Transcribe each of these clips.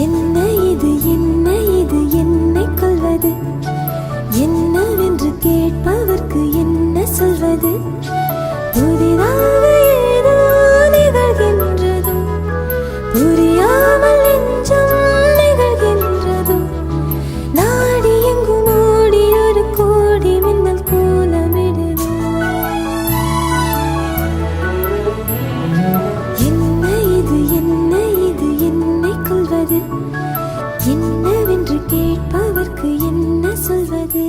என்ன இது என்ன இது என்னை கொல்வது என்னவென்று கேட்பவர்க்கு என்ன சொல்வது புதிதாக ஏதோ நிகழ்கின்றதோ புரியாமல் நெஞ்சம் நிகழ்கின்றதோ நாடி எங்கும் ஓடி ஒரு கோடி மின்னல் கோலமிடுதோ என்ன இது என்னை கொல்வது என்னவென்று கேட்பவர்க்கு என்ன சொல்வது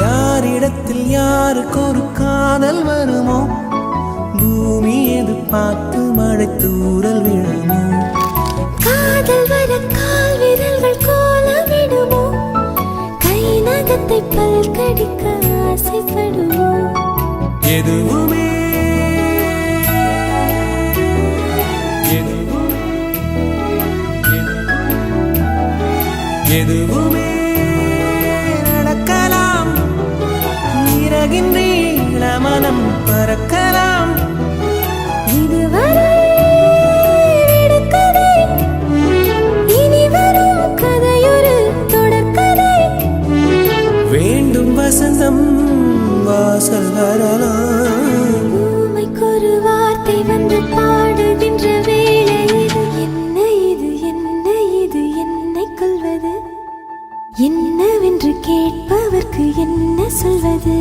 யாரிடத்தில் யாருக்கு ஒரு காதல் வருமோ பூமி எதிர்பார்த்து மழை தூறல் விழுமோ காதல் வர கால் விரல்கள் கோலமிடுமோ கை நகத்தை பல் கடிக்க ஆசைப்படுமோ எதுவுமே எதுவுமே நடக்கலாம் இறகின்ற மனம் பறக்கலாம் இதுவரை விடுகதை இனி வரும் கதையொரு தொடர்கதை வேண்டும் வசந்தம் வாசல் வரலாம் ஊமைக்கொரு வார்த்தை வந்து பாடுகின்ற வேளை இது என்னை கொல்வது என்னவென்று கேட்பவர்க்கு என்ன சொல்வது